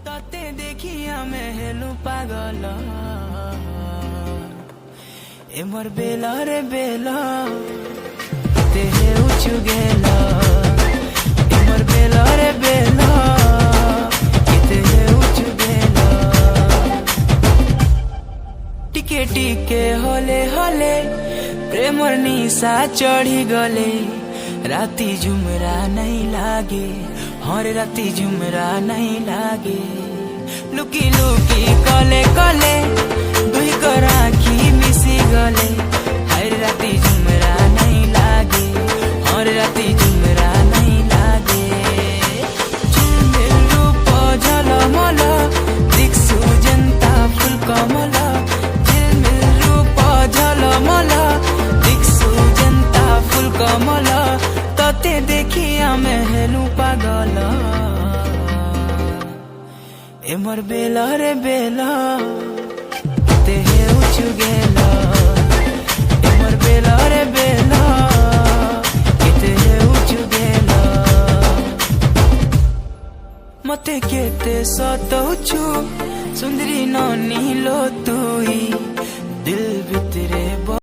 तते देखिया मैं हेलू पागल ए मोर बेला रे बेला ते हे उचु गेला ए मोर बेला रे बेला ते हे उचु गेला टिके टिके होले होले प्रेमर निशा चढ़ी गले राती झुमरा नहीं लागे हर राती झुमरा नहीं लागे लुकी लुकी कले कले दुई को राखी मिसी गले हर राती झुमरा नहीं लागे हर राती झुमरा नहीं लागे झुमेल रूप झलमल दिक्सु जनता फुल कमल झुमेल रूप झलमल दिक्सु जनता फुल कमल तते देखिया मैं हेलू पागल ए मोर बेला रे बेला ते हे उचु गेला ए मोर बेला रे बेला ते हे उचु गेला मते केते सतौछु सुंदरी नानी लो तुई दिल भितरे